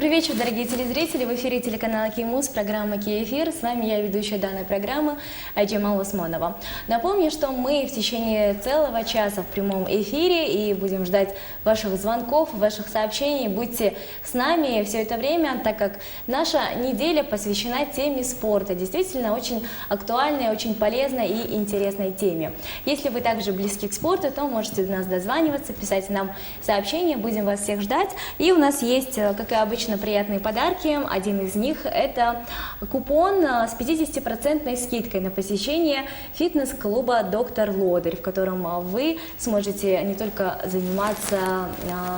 Добрый вечер, дорогие телезрители. В эфире телеканала Кимус, программа Киэфир. С вами я, ведущая данной программы Айджамал Усманова. Напомню, что мы в течение целого часа в прямом эфире и будем ждать ваших звонков, ваших сообщений. Будьте с нами все это время, так как наша неделя посвящена теме спорта. Действительно, очень актуальной, очень полезной и интересной теме. Если вы также близки к спорту, то можете до нас дозваниваться, писать нам сообщения. Будем вас всех ждать. И у нас есть, как и обычно, приятные подарки. Один из них – это купон с 50% скидкой на посещение фитнес-клуба «Доктор Лодырь», в котором вы сможете не только заниматься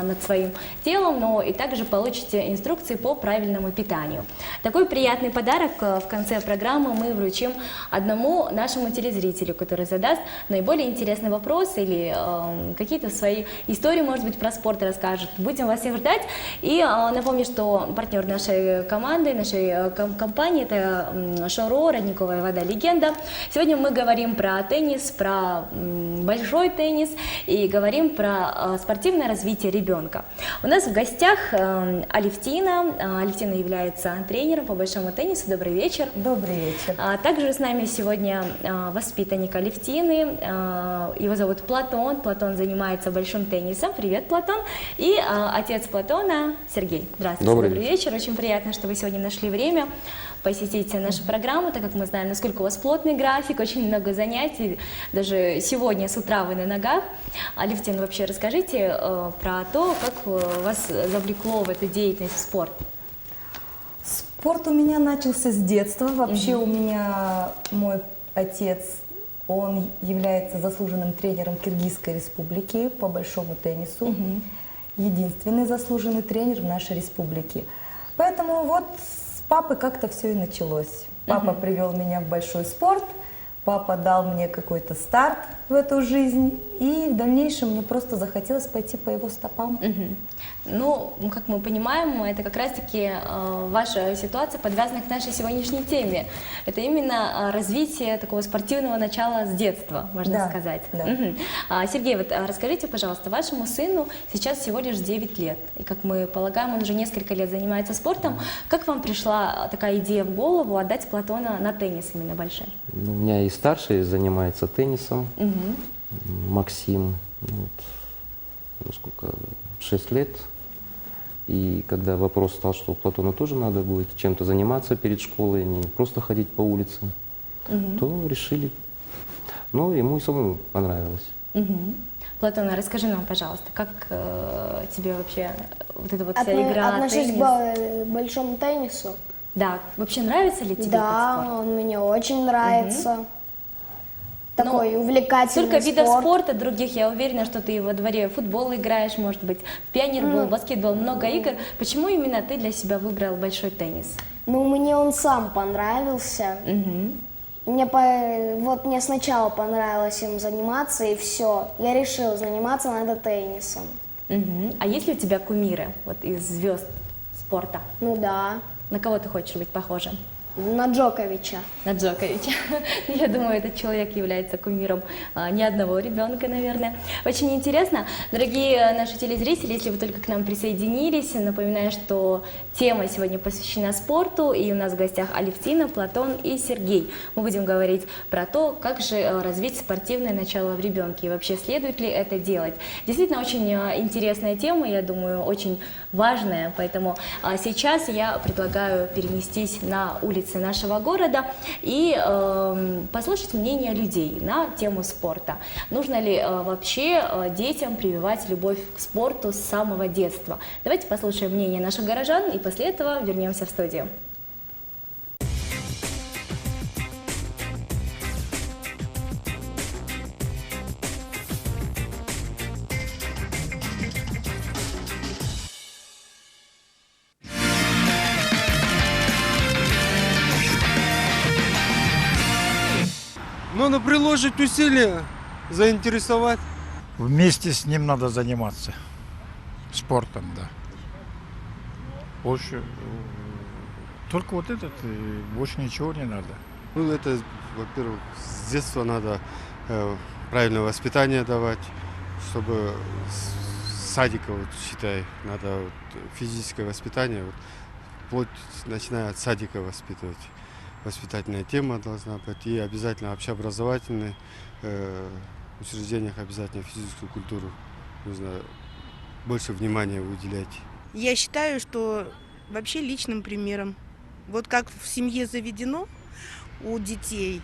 над своим телом, но и также получите инструкции по правильному питанию. Такой приятный подарок в конце программы мы вручим одному нашему телезрителю, который задаст наиболее интересный вопрос или какие-то свои истории, может быть, про спорт расскажет. Будем вас всех ждать. И напомню, что партнер нашей команды, нашей компании – это Шоро, родниковая вода «Легенда». Сегодня мы говорим про теннис, про большой теннис и говорим про спортивное развитие ребенка. У нас в гостях Алевтина. Алевтина является тренером по большому теннису. Добрый вечер. Добрый вечер. Также с нами сегодня воспитанник Алевтины. Его зовут Платон. Платон занимается большим теннисом. Привет, Платон. И отец Платона Сергей. Здравствуйте. Добрый вечер. Очень приятно, что вы сегодня нашли время посетить нашу программу, так как мы знаем, насколько у вас плотный график, очень много занятий. Даже сегодня с утра вы на ногах. Алевтина, вообще расскажите про то, как вас завлекло в эту деятельность, в спорт. Спорт у меня начался с детства. Вообще у меня мой отец, он является заслуженным тренером Киргизской республики по большому теннису. Единственный заслуженный тренер в нашей республике. Поэтому вот с папы как-то все и началось. Папа привел меня в большой спорт, папа дал мне какой-то старт в эту жизнь, и в дальнейшем мне просто захотелось пойти по его стопам. Ну, как мы понимаем, это как раз-таки ваша ситуация подвязана к нашей сегодняшней теме. Это именно развитие такого спортивного начала с детства, можно сказать. Да. Сергей, вот расскажите, пожалуйста, вашему сыну сейчас всего лишь 9 лет. И, как мы полагаем, он уже несколько лет занимается спортом. Как вам пришла такая идея в голову отдать Платона на теннис именно большой? У меня и старший занимается теннисом, Максим, вот, сколько, 6 лет. И когда вопрос стал, что Платону тоже надо будет чем-то заниматься перед школой, не просто ходить по улице, то решили. Но ему и самому понравилось. Платон, расскажи нам, пожалуйста, как тебе вообще вот эта вот вся игра, отношусь теннис? к большому теннису. Да, вообще нравится ли тебе этот Да, спорт? он мне очень нравится. Такой увлекательный Столько видов спорт. спорта других, я уверена, что ты во дворе в футбол играешь, может быть, в пионербол, баскетбол, много игр. Почему именно ты для себя выбрал большой теннис? Ну, мне он сам понравился. Мне сначала понравилось им заниматься, и все. Я решил заниматься надо теннисом. А есть ли у тебя кумиры вот, из звезд спорта? Ну да, На кого ты хочешь быть похожим? на Джоковича. На Джоковича. Я думаю, этот человек является кумиром ни одного ребенка, наверное. Очень интересно. Дорогие наши телезрители, если вы только к нам присоединились, напоминаю, что тема сегодня посвящена спорту, и у нас в гостях Алевтина, Платон и Сергей. Мы будем говорить про то, как же развить спортивное начало в ребенке, и вообще следует ли это делать. Действительно, очень интересная тема, я думаю, очень важная, поэтому сейчас я предлагаю перенестись на улицу нашего города и послушать мнение людей на тему спорта. Нужно ли вообще детям прививать любовь к спорту с самого детства? Давайте послушаем мнение наших горожан и после этого вернемся в студию. Надо приложить усилия, заинтересовать. Вместе с ним надо заниматься спортом, да. Больше, только вот этот, больше ничего не надо. Ну, это, во-первых, с детства надо правильное воспитание давать, чтобы с садика, вот, считай, надо вот, физическое воспитание, вот, вплоть, начиная от садика воспитывать. Воспитательная тема должна быть. И обязательно общеобразовательные учреждениях обязательно физическую культуру нужно больше внимания уделять. Я считаю, что вообще личным примером. Вот как в семье заведено у детей,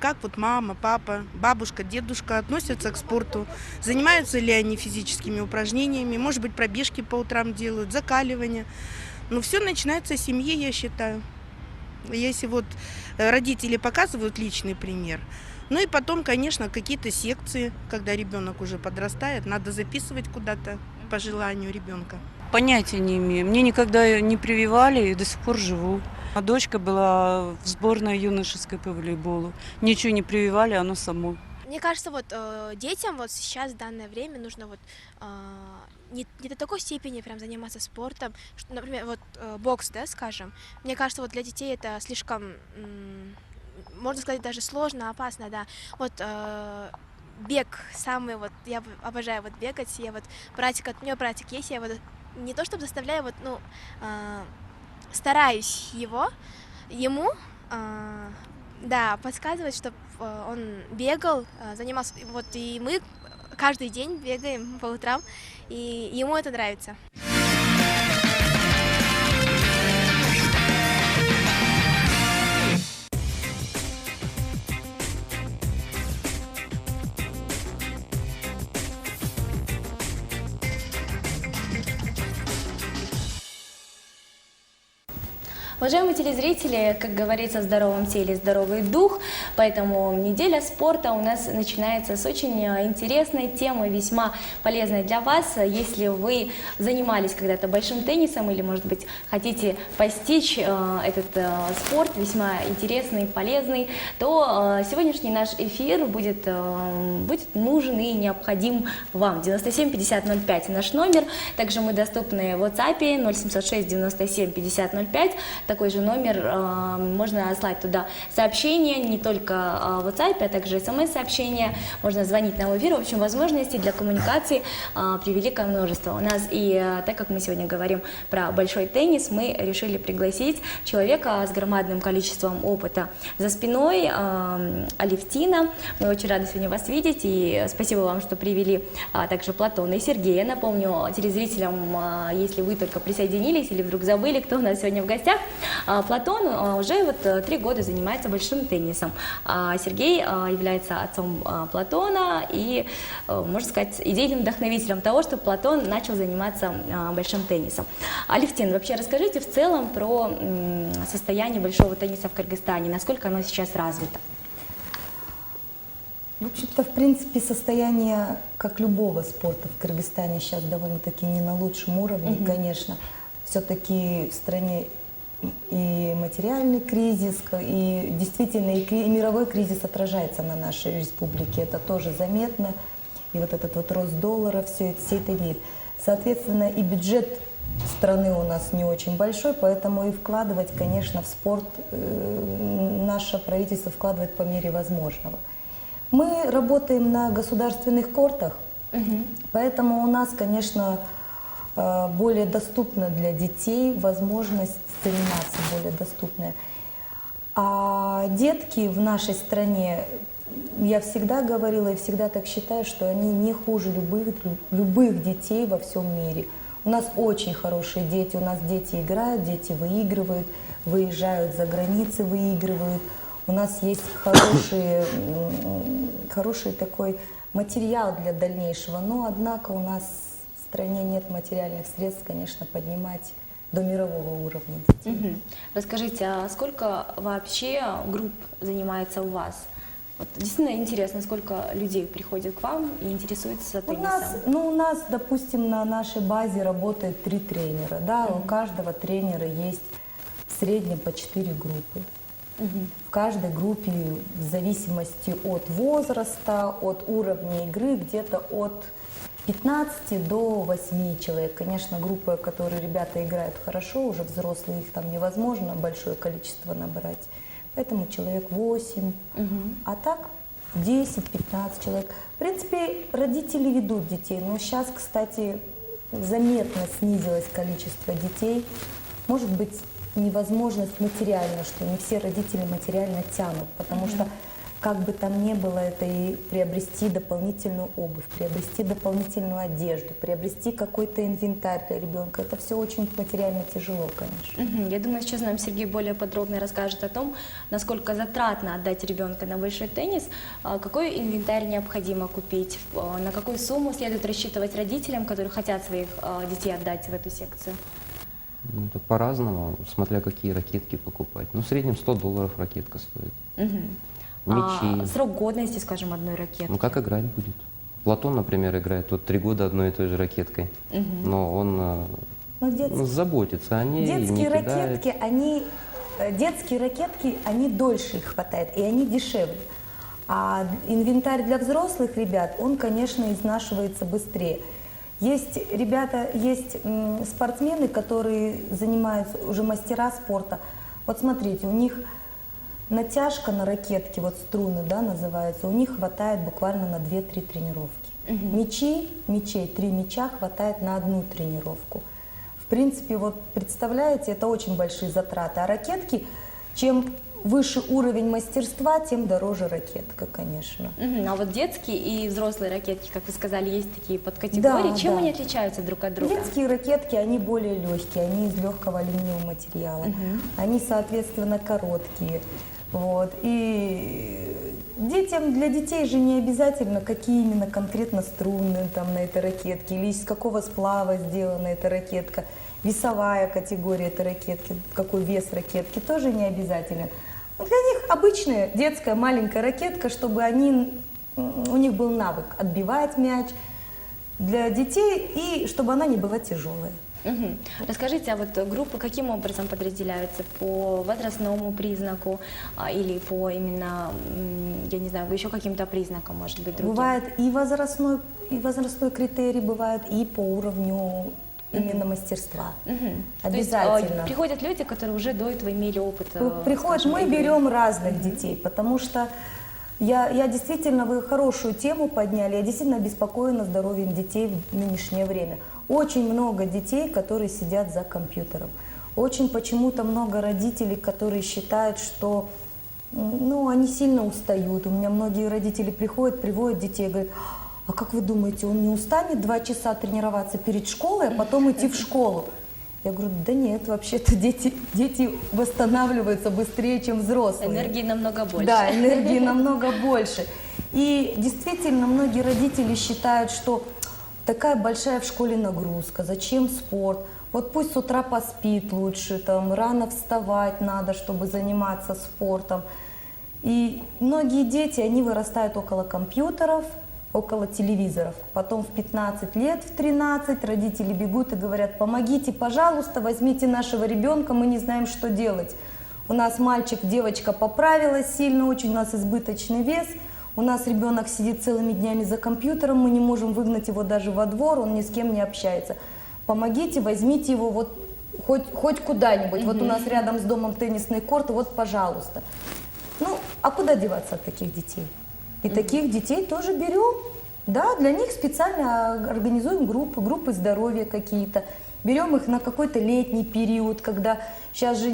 как вот мама, папа, бабушка, дедушка относятся к спорту, занимаются ли они физическими упражнениями, может быть, пробежки по утрам делают, закаливание. Но все начинается с семьи, я считаю. Если вот родители показывают личный пример, ну и потом, конечно, какие-то секции, когда ребенок уже подрастает, надо записывать куда-то по желанию ребенка. Понятия не имею. Мне никогда не прививали и до сих пор живу. А дочка была в сборной юношеской по волейболу. Ничего не прививали, оно само. Мне кажется, вот детям вот сейчас в данное время нужно вот не до такой степени прям заниматься спортом, что, например, вот бокс, да, скажем. Мне кажется, вот для детей это слишком, можно сказать, даже сложно, опасно, да. Вот бег самый вот, я обожаю вот бегать, я вот у меня братик есть, я вот не то чтобы заставляю, вот, ну, стараюсь ему, да, подсказывать, чтобы он бегал, занимался, вот, и мы каждый день бегаем по утрам, и ему это нравится. Уважаемые телезрители, как говорится, в здоровом теле здоровый дух, поэтому неделя спорта у нас начинается с очень интересной темы, весьма полезной для вас. Если вы занимались когда-то большим теннисом или, может быть, хотите постичь этот спорт, весьма интересный, полезный, то сегодняшний наш эфир будет нужен и необходим вам. 97 50 05 наш номер, также мы доступны в WhatsApp 0706 97 50 05. Такой же номер, можно слать туда сообщения, не только в WhatsApp, а также смс-сообщения, можно звонить на эфир. В общем, возможностей для коммуникации превеликое множество. У нас, и так как мы сегодня говорим про большой теннис, мы решили пригласить человека с громадным количеством опыта за спиной, Алевтина. Мы очень рады сегодня вас видеть, и спасибо вам, что привели также Платона и Сергея. Напомню телезрителям, если вы только присоединились или вдруг забыли, кто у нас сегодня в гостях, Платон уже вот 3 года занимается большим теннисом. Сергей является отцом Платона и, можно сказать, идейным вдохновителем того, что Платон начал заниматься большим теннисом. Алевтин, вообще расскажите в целом про состояние большого тенниса в Кыргызстане, насколько оно сейчас развито? В общем-то, в принципе, состояние, как любого спорта в Кыргызстане, сейчас довольно-таки не на лучшем уровне, конечно. Все-таки в стране и материальный кризис, и действительно и мировой кризис отражается на нашей республике, это тоже заметно. И вот этот вот рост доллара, все это имеет. Соответственно, и бюджет страны у нас не очень большой, поэтому и вкладывать, конечно, в спорт наше правительство вкладывает по мере возможного. Мы работаем на государственных кортах, поэтому у нас, конечно, более доступна для детей возможность заниматься, более доступная. А детки в нашей стране, я всегда говорила и всегда так считаю, что они не хуже любых детей во всем мире. У нас очень хорошие дети, у нас дети играют, дети выигрывают, выезжают за границы, выигрывают. У нас есть хороший такой материал для дальнейшего, но однако у нас в стране нет материальных средств, конечно, поднимать до мирового уровня детей. Расскажите, а сколько вообще групп занимается у вас? Вот действительно интересно, сколько людей приходит к вам и интересуется теннисом? У нас, допустим, на нашей базе работает 3 тренера. Да? У каждого тренера есть в среднем по 4 группы. В каждой группе в зависимости от возраста, от уровня игры, где-то от 15 до 8 человек. Конечно, группы, которые ребята играют хорошо, уже взрослые, их там невозможно большое количество набрать. Поэтому человек 8, а так 10-15 человек. В принципе, родители ведут детей, но сейчас, кстати, заметно снизилось количество детей. Может быть, невозможность материально, что не все родители материально тянут, потому что как бы там ни было, это и приобрести дополнительную обувь, приобрести дополнительную одежду, приобрести какой-то инвентарь для ребенка. Это все очень материально тяжело, конечно. Я думаю, сейчас нам Сергей более подробно расскажет о том, насколько затратно отдать ребенка на большой теннис, какой инвентарь необходимо купить, на какую сумму следует рассчитывать родителям, которые хотят своих детей отдать в эту секцию. Ну, это по-разному, смотря какие ракетки покупать. Ну, в среднем $100 ракетка стоит. Мячи. Срок годности, скажем, одной ракетки. Ну, как играть будет? Платон, например, играет вот 3 года одной и той же ракеткой, но он заботится о ней, детские не кидает. Детские ракетки, они дольше их хватает, и они дешевле. А инвентарь для взрослых ребят, он, конечно, изнашивается быстрее. Есть ребята, есть спортсмены, которые занимаются, уже мастера спорта. Вот смотрите, у них натяжка на ракетке, вот струны, да, называются, у них хватает буквально на 2-3 тренировки. Мячей, 3 мяча хватает на 1 тренировку. В принципе, вот представляете, это очень большие затраты. А ракетки, чем выше уровень мастерства, тем дороже ракетка, конечно. А вот детские и взрослые ракетки, как вы сказали, есть такие подкатегории. Да, Чем да. они отличаются друг от друга? Детские ракетки, они более легкие, они из легкого алюминиевого материала. Они, соответственно, короткие. Вот. И для детей же не обязательно, какие именно конкретно струны там, на этой ракетке, или из какого сплава сделана эта ракетка, весовая категория этой ракетки, какой вес ракетки, тоже не обязательно. Для них обычная детская маленькая ракетка, чтобы у них был навык отбивать мяч для детей, и чтобы она не была тяжелая. Расскажите, а вот группы каким образом подразделяются? По возрастному признаку или по именно, я не знаю, еще каким-то признакам, может быть, другим? Бывает и возрастной критерий, бывает и по уровню именно мастерства. Обязательно. То есть, приходят люди, которые уже до этого имели опыт. Приходят, мы берем разных детей, потому что я действительно, вы хорошую тему подняли, я действительно обеспокоена здоровьем детей в нынешнее время. Очень много детей, которые сидят за компьютером. Очень почему-то много родителей, которые считают, что они сильно устают. У меня многие родители приходят, приводят детей и говорят: а как вы думаете, он не устанет 2 часа тренироваться перед школой, а потом идти в школу? Я говорю: да нет, вообще-то дети восстанавливаются быстрее, чем взрослые. Энергии намного больше. Да, энергии намного больше. И действительно, многие родители считают, что такая большая в школе нагрузка, зачем спорт? Вот пусть с утра поспит лучше, там, рано вставать надо, чтобы заниматься спортом. И многие дети, они вырастают около компьютеров, около телевизоров. Потом в 15 лет, в 13 родители бегут и говорят: помогите, пожалуйста, возьмите нашего ребенка, мы не знаем, что делать. У нас мальчик, девочка поправилась сильно очень, у нас избыточный вес, у нас ребенок сидит целыми днями за компьютером, мы не можем выгнать его даже во двор, он ни с кем не общается. Помогите, возьмите его вот хоть куда-нибудь. Вот у нас рядом с домом теннисный корт, вот, пожалуйста. Ну, а куда деваться от таких детей? И таких детей тоже берем. Да, для них специально организуем группы здоровья какие-то. Берем их на какой-то летний период, когда сейчас же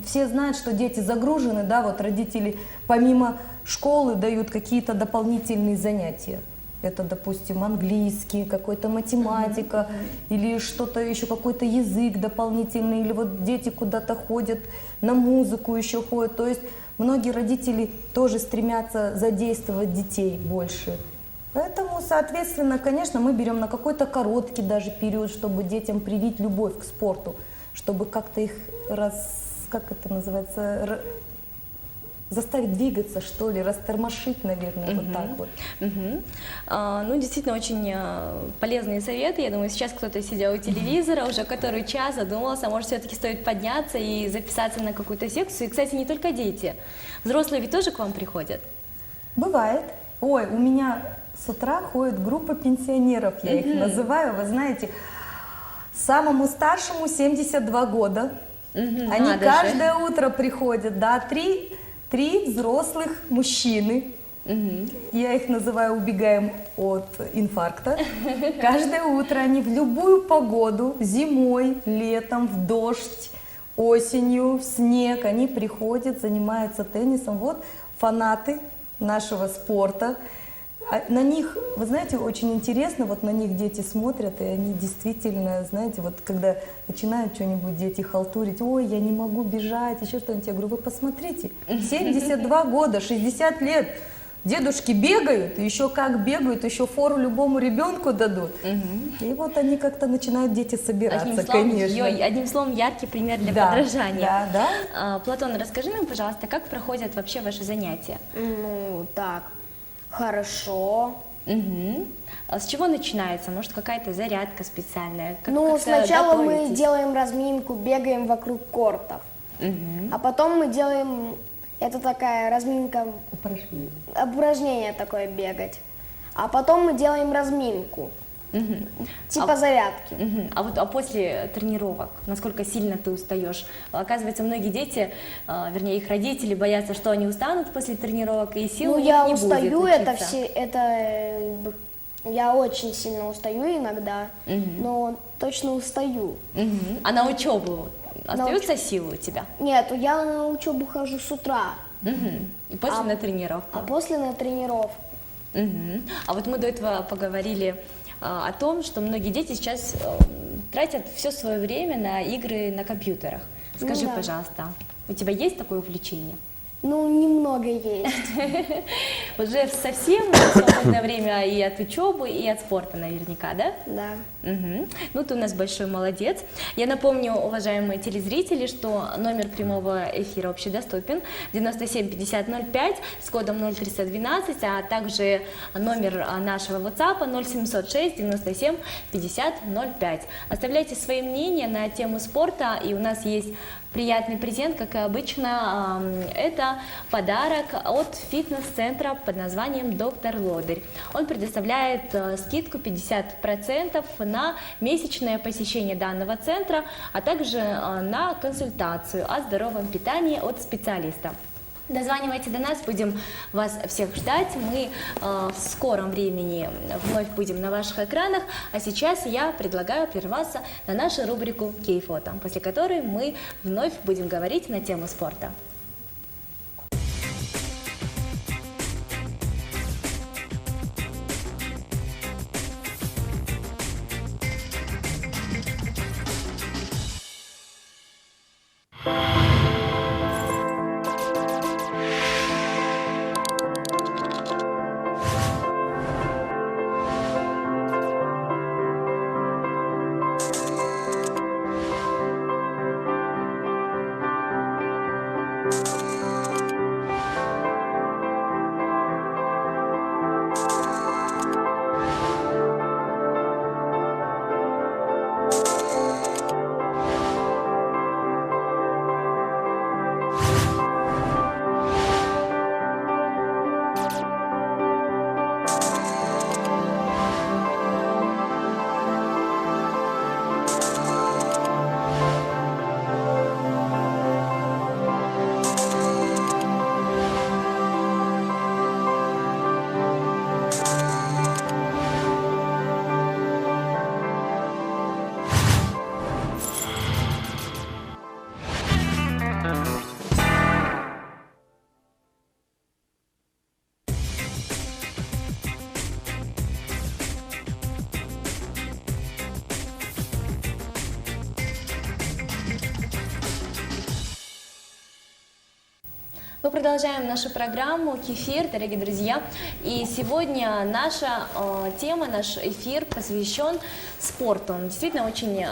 все знают, что дети загружены, да, вот родители помимо школы дают какие-то дополнительные занятия. Это, допустим, английский, какой-то математика, или что-то еще, какой-то язык дополнительный, или вот дети куда-то ходят, на музыку еще ходят. То есть многие родители тоже стремятся задействовать детей больше. Поэтому, соответственно, конечно, мы берем на какой-то короткий даже период, чтобы детям привить любовь к спорту, чтобы как-то их заставить двигаться, что ли, растормошить, наверное, вот так вот. Ну, действительно, очень полезные советы. Я думаю, сейчас кто-то, сидя у телевизора, уже который час задумался, может, все-таки стоит подняться и записаться на какую-то секцию. И, кстати, не только дети. Взрослые ведь тоже к вам приходят? Бывает. Ой, у меня с утра ходит группа пенсионеров, я их называю, вы знаете, самому старшему 72 года. Они каждое утро приходят, да, три взрослых мужчины, Я их называю «убегаем от инфаркта». Каждое утро они в любую погоду, зимой, летом, в дождь, осенью, в снег, они приходят, занимаются теннисом. Вот фанаты нашего спорта. На них, вы знаете, очень интересно, вот на них дети смотрят, и они действительно, знаете, вот когда начинают что-нибудь дети халтурить, ой, я не могу бежать, еще что-нибудь, я говорю, вы посмотрите, 72 года, 60 лет, дедушки бегают, и еще как бегают, еще фору любому ребенку дадут. И вот они как-то начинают, дети, собираться, конечно. Одним словом, яркий пример для Да, подражания. да. Платон, расскажи нам, пожалуйста, как проходят вообще ваши занятия? Ну, так, хорошо. А с чего начинается? Может, какая-то зарядка специальная? Ну, Как-то сначала мы готовитесь? делаем разминку, бегаем вокруг кортов. А потом мы делаем, это такая разминка, упражнение такое бегать. А потом мы делаем разминку, типа зарядки. А вот после тренировок, насколько сильно ты устаешь? Оказывается, многие дети, вернее, их родители боятся, что они устанут после тренировок, и сил Ну, у них я не устаю, будет это учиться. я очень сильно устаю иногда, но точно устаю. А на учебу остаются силы у тебя? Нет, я на учебу хожу с утра, И после на тренировку? а после на тренировку. А вот мы до этого поговорили о том, что многие дети сейчас тратят все свое время на игры на компьютерах. Скажи, да. пожалуйста, у тебя есть такое увлечение? Ну, немного есть. Уже совсем свободное время и от учебы, и от спорта наверняка, да? Да. Ну, ты у нас большой молодец. Я напомню, уважаемые телезрители, что номер прямого эфира общедоступен 97 50 05 с кодом 0312, а также номер нашего WhatsApp 0706 97 50 05. Оставляйте свои мнения на тему спорта, и у нас есть приятный презент, как и обычно, это подарок от фитнес-центра под названием «Доктор Лодырь». Он предоставляет скидку 50% на месячное посещение данного центра, а также на консультацию о здоровом питании от специалиста. Дозванивайте до нас, будем вас всех ждать. Мы в скором времени вновь будем на ваших экранах. А сейчас я предлагаю прерваться на нашу рубрику «Кей-фото», после которой мы вновь будем говорить на тему спорта. Мы продолжаем нашу программу «Кефир», дорогие друзья. И сегодня наша тема, наш эфир посвящен спорту. Он действительно очень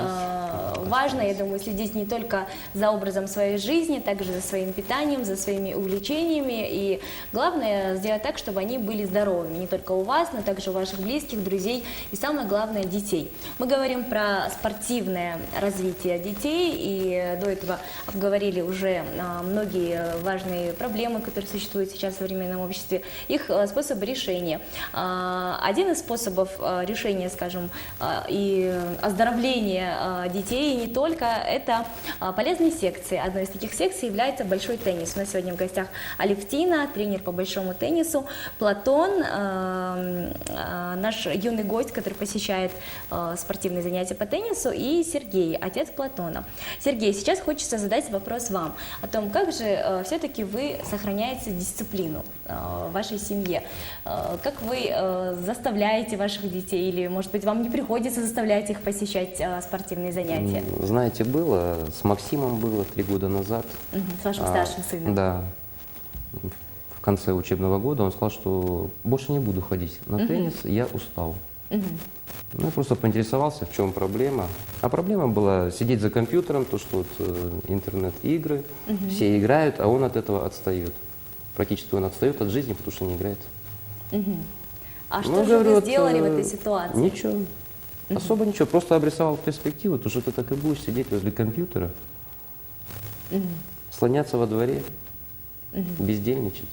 важно, я думаю, следить не только за образом своей жизни, также за своим питанием, за своими увлечениями. И главное сделать так, чтобы они были здоровыми. Не только у вас, но также у ваших близких, друзей и, самое главное, детей. Мы говорим про спортивное развитие детей. И до этого обговорили уже многие важные проблемы, которые существуют сейчас в современном обществе, их способы решения. Один из способов решения, скажем, и оздоровления детей не только это полезные секции. Одной из таких секций является большой теннис. У нас сегодня в гостях Алевтина, тренер по большому теннису, Платон, наш юный гость, который посещает спортивные занятия по теннису, и Сергей, отец Платона. Сергей, сейчас хочется задать вопрос вам о том, как же все-таки вы сохраняете дисциплину в вашей семье, как вы заставляете ваших детей, или, может быть, вам не приходится заставлять их посещать спортивные занятия? Знаете, было, с Максимом было 3 года назад. С вашим старшим сыном? Да. В конце учебного года он сказал, что больше не буду ходить на теннис, я устал. Ну, я просто поинтересовался, в чем проблема. А проблема была сидеть за компьютером, то, что вот, интернет-игры, все играют, а он от этого отстает. Практически он отстает от жизни, потому что не играет. А Ну, что же говорю, вы вот, сделали в этой ситуации? Ничего. Особо ничего, просто обрисовал перспективу, то, что ты так и будешь сидеть возле компьютера, слоняться во дворе, бездельничать.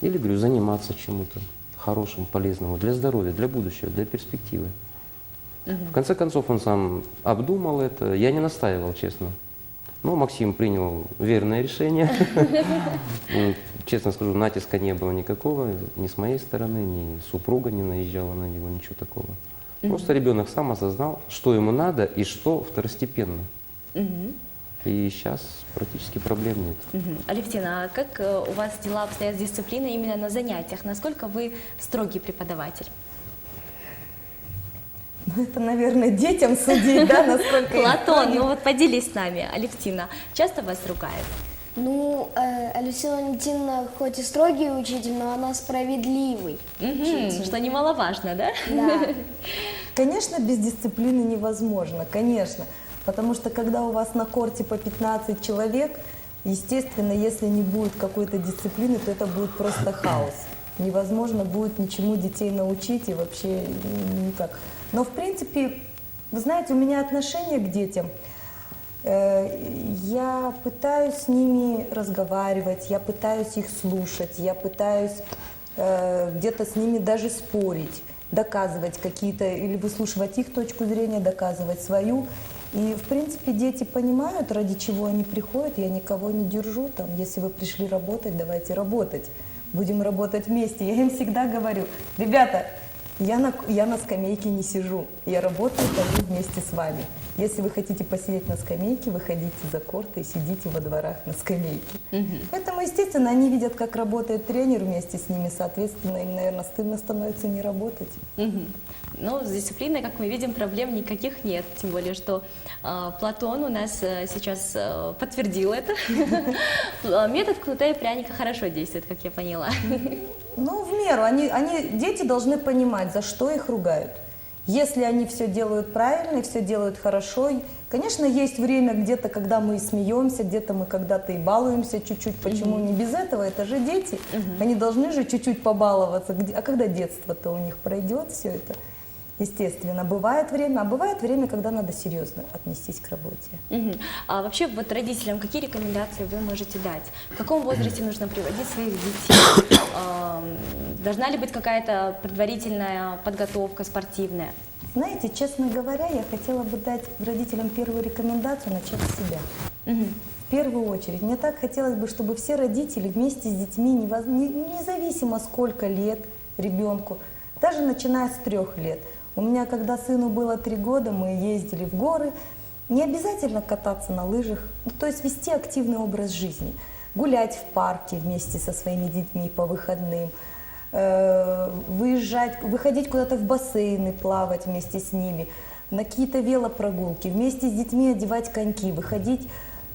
Или, говорю, заниматься чем-то хорошим, полезным для здоровья, для будущего, для перспективы. В конце концов, он сам обдумал это. Я не настаивал, честно. Но Максим принял верное решение. Честно скажу, натиска не было никакого, ни с моей стороны, ни супруга не наезжала на него, ничего такого. Просто ребенок сам осознал, что ему надо и что второстепенно. И сейчас практически проблем нет. Алевтина, а как у вас дела обстоят с дисциплиной именно на занятиях? Насколько вы строгий преподаватель? Ну, это, наверное, детям судить, да, насколько... Платон, ну вот поделись с нами. Алевтина, часто вас ругает? Ну, Алевтина Валентиновна хоть и строгий учитель, но она справедливый. Что немаловажно, да? Да. Конечно, без дисциплины невозможно, конечно. Потому что когда у вас на корте по 15 человек, естественно, если не будет какой-то дисциплины, то это будет просто хаос. Невозможно будет ничему детей научить и вообще никак. Но в принципе, вы знаете, у меня отношение к детям. Я пытаюсь с ними разговаривать, я пытаюсь их слушать, я пытаюсь где-то с ними даже спорить, доказывать какие-то, или выслушивать их точку зрения, доказывать свою. И, в принципе, дети понимают, ради чего они приходят. Я никого не держу. Там, если вы пришли работать, давайте работать. Будем работать вместе. Я им всегда говорю, ребята, я на скамейке не сижу. Я работаю, хожу вместе с вами. Если вы хотите посидеть на скамейке, выходите за корты и сидите во дворах на скамейке. Поэтому, естественно, они видят, как работает тренер вместе с ними. Соответственно, им, наверное, стыдно становится не работать. Ну, с дисциплиной, как мы видим, проблем никаких нет. Тем более, что Платон у нас сейчас подтвердил это. Метод кнута и пряника хорошо действует, как я поняла. Ну, в меру. Дети должны понимать, за что их ругают. Если они все делают правильно, все делают хорошо, конечно, есть время где-то, когда мы и смеемся, где-то мы когда-то и балуемся чуть-чуть. Почему не без этого? Это же дети. Они должны же чуть-чуть побаловаться. А когда детство-то у них пройдет все это? Естественно, бывает время, когда надо серьезно отнестись к работе. А вообще, вот родителям какие рекомендации вы можете дать? В каком возрасте нужно приводить своих детей? Должна ли быть какая-то предварительная подготовка спортивная? Знаете, честно говоря, я хотела бы дать родителям первую рекомендацию начать с себя. В первую очередь. Мне так хотелось бы, чтобы все родители вместе с детьми, независимо сколько лет ребенку, даже начиная с 3 лет. У меня, когда сыну было 3 года, мы ездили в горы. Не обязательно кататься на лыжах, то есть вести активный образ жизни. Гулять в парке вместе со своими детьми по выходным. Выходить куда-то в бассейны, плавать вместе с ними. На какие-то велопрогулки. Вместе с детьми одевать коньки, выходить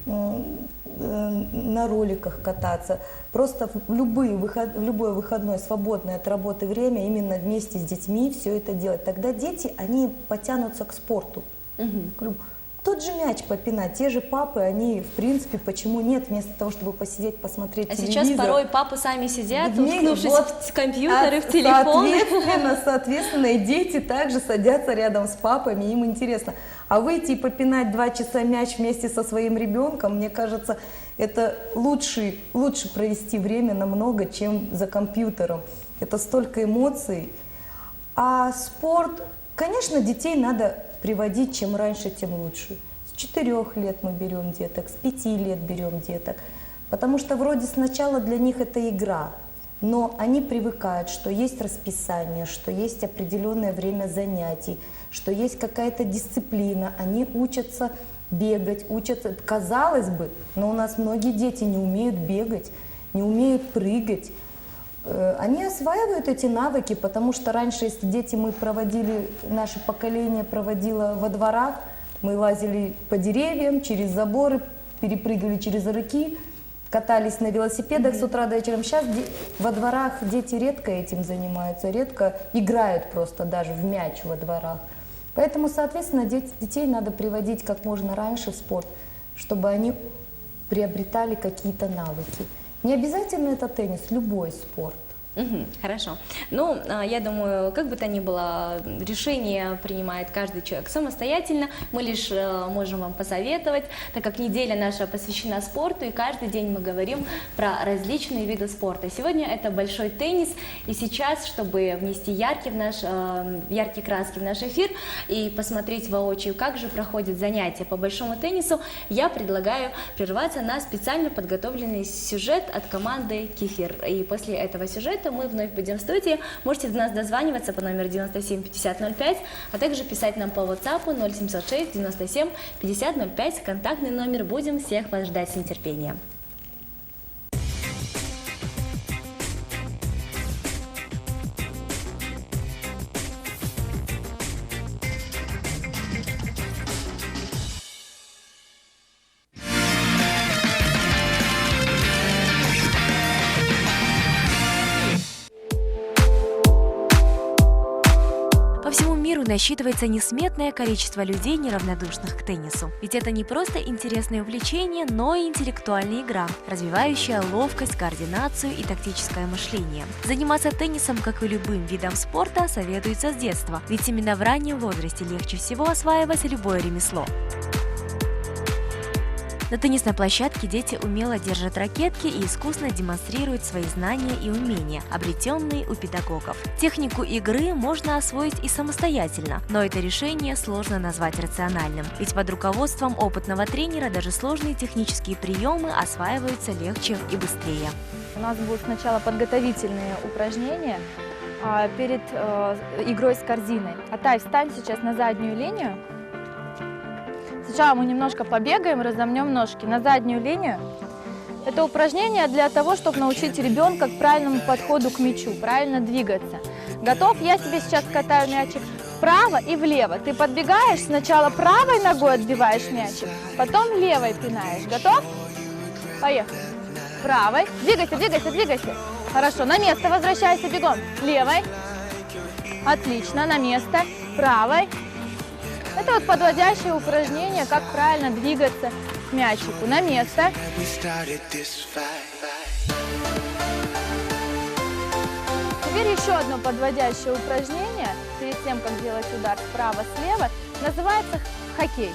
на роликах кататься. Просто в любое выходное, свободное от работы время именно вместе с детьми все это делать. Тогда дети, они потянутся к спорту. тот же мяч попинать. Те же папы, они, в принципе, почему нет, вместо того, чтобы посидеть, посмотреть А телевизор. сейчас порой папы сами сидят, Вместе, уткнувшись вот, в компьютеры, в телефоны. Соответственно, и дети также садятся рядом с папами, им интересно. А выйти и попинать 2 часа мяч вместе со своим ребенком, мне кажется, это лучше провести время намного, чем за компьютером. Это столько эмоций. А спорт, конечно, детей надо приводить, чем раньше, тем лучше. С 4 лет мы берем деток, с 5 лет берем деток. Потому что вроде сначала для них это игра, но они привыкают, что есть расписание, что есть определенное время занятий, что есть какая-то дисциплина. Они учатся бегать, учатся, казалось бы, но у нас многие дети не умеют бегать, не умеют прыгать. Они осваивают эти навыки, потому что раньше, если дети наше поколение проводило во дворах, мы лазили по деревьям, через заборы, перепрыгивали через рыки, катались на велосипедах с утра до вечера. Сейчас во дворах дети редко этим занимаются, редко играют просто даже в мяч во дворах. Поэтому, соответственно, детей надо приводить как можно раньше в спорт, чтобы они приобретали какие-то навыки. Не обязательно это теннис, любой спорт. Хорошо. Ну, я думаю, как бы то ни было, решение принимает каждый человек самостоятельно. Мы лишь можем вам посоветовать, так как неделя наша посвящена спорту, и каждый день мы говорим про различные виды спорта. Сегодня это большой теннис, и сейчас, чтобы внести яркие краски в наш эфир и посмотреть воочию, как же проходят занятия по большому теннису, я предлагаю прерваться на специально подготовленный сюжет от команды «Кефир». И после этого сюжета мы вновь будем в студии. Можете до нас дозваниваться по номеру 97 50 05, а также писать нам по WhatsApp 0706 97 50 05. Контактный номер. Будем всех вас ждать с нетерпением. Насчитывается несметное количество людей, неравнодушных к теннису. Ведь это не просто интересное увлечение, но и интеллектуальная игра, развивающая ловкость, координацию и тактическое мышление. Заниматься теннисом, как и любым видом спорта, советуется с детства, ведь именно в раннем возрасте легче всего осваивать любое ремесло. На теннисной площадке дети умело держат ракетки и искусно демонстрируют свои знания и умения, обретенные у педагогов. Технику игры можно освоить и самостоятельно, но это решение сложно назвать рациональным, ведь под руководством опытного тренера даже сложные технические приемы осваиваются легче и быстрее. У нас будут сначала подготовительные упражнения перед игрой с корзиной. Атай, встань сейчас на заднюю линию. Сначала мы немножко побегаем, разомнем ножки на заднюю линию. Это упражнение для того, чтобы научить ребенка к правильному подходу к мячу, правильно двигаться. Готов? Я тебе сейчас катаю мячик вправо и влево. Ты подбегаешь, сначала правой ногой отбиваешь мячик, потом левой пинаешь. Готов? Поехали. Правой. Двигайся, двигайся, двигайся. Хорошо, на место возвращайся бегом. Левой. Отлично, на место. Правой. Это вот подводящее упражнение, как правильно двигаться к мячику. На место. Теперь еще одно подводящее упражнение, перед тем, как делать удар справа-слева, называется хоккей.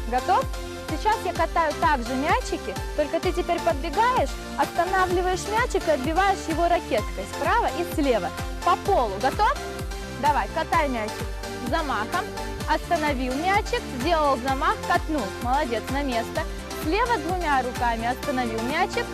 Готов? Сейчас я катаю также мячики, только ты теперь подбегаешь, останавливаешь мячик и отбиваешь его ракеткой справа и слева по полу. Готов? Давай, катай мячик с замахом. Остановил мячик, сделал замах, катнул. Молодец, на место. Слева двумя руками остановил мячик.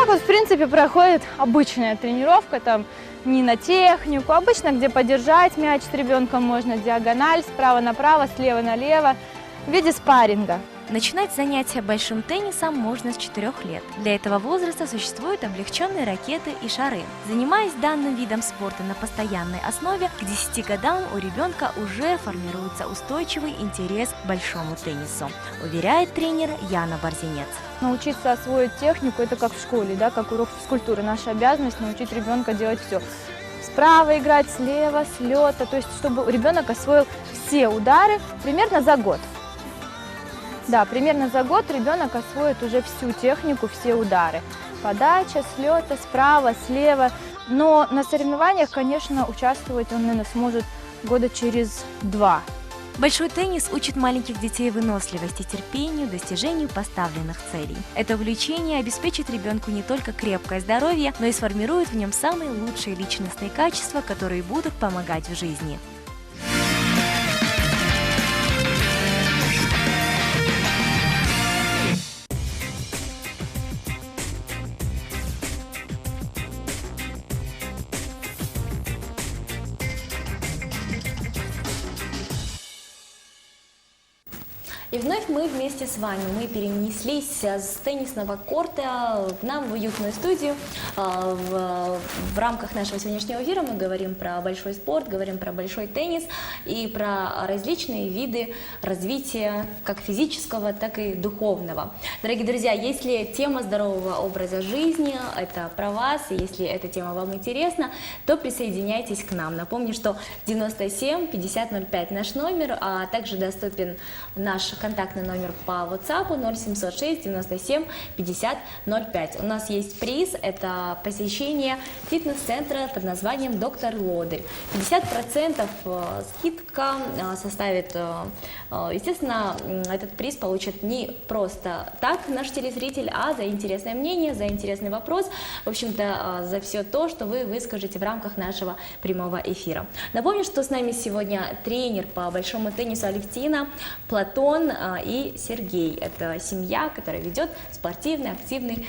Вот, в принципе, проходит обычная тренировка, там не на технику, обычно где подержать мяч с ребенком можно, диагональ, справа направо, слева налево, в виде спарринга. Начинать занятия большим теннисом можно с 4 лет. Для этого возраста существуют облегченные ракеты и шары. Занимаясь данным видом спорта на постоянной основе, к 10 годам у ребенка уже формируется устойчивый интерес к большому теннису, уверяет тренер Яна Борзенец. Научиться освоить технику – это как в школе, да, как урок физкультуры. Наша обязанность – научить ребенка делать все. Справа играть, слева, с лета, то есть чтобы ребенок освоил все удары примерно за год. Да, примерно за год ребенок освоит уже всю технику, все удары. Подача, слета, справа, слева. Но на соревнованиях, конечно, участвовать он, наверное, сможет года через 2. Большой теннис учит маленьких детей выносливости, терпению, достижению поставленных целей. Это увлечение обеспечит ребенку не только крепкое здоровье, но и сформирует в нем самые лучшие личностные качества, которые будут помогать в жизни. И вновь мы вместе с вами, мы перенеслись с теннисного корта к нам в уютную студию. В рамках нашего сегодняшнего эфира мы говорим про большой спорт, говорим про большой теннис и про различные виды развития как физического, так и духовного. Дорогие друзья, если тема здорового образа жизни – это про вас, и если эта тема вам интересна, то присоединяйтесь к нам. Напомню, что 97 50 05 наш номер, а также доступен наш контактный номер по WhatsApp 0706 97 50 05. У нас есть приз, это посещение фитнес-центра под названием «Доктор Лоды». 50% скидка составит, естественно, этот приз получит не просто так наш телезритель, а за интересное мнение, за интересный вопрос, в общем-то, за все то, что вы выскажете в рамках нашего прямого эфира. Напомню, что с нами сегодня тренер по большому теннису Алевтина, Платон и Сергей. Это семья, которая ведет спортивный, активный,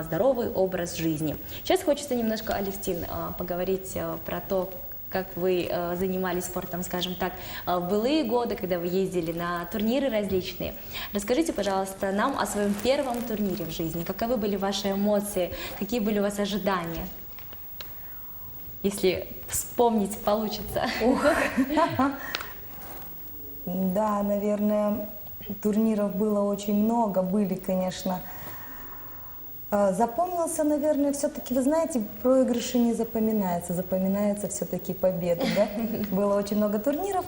здоровый образ жизни. Сейчас хочется немножко, Алевтин, поговорить про то, как вы занимались спортом, скажем так, в былые годы, когда вы ездили на турниры различные. Расскажите, пожалуйста, нам о своем первом турнире в жизни. Каковы были ваши эмоции, какие были у вас ожидания? Если вспомнить получится. Да, наверное, турниров было очень много, были, конечно. Запомнился, наверное, все-таки, вы знаете, проигрыши не запоминаются, запоминаются все-таки победы, да? Было очень много турниров.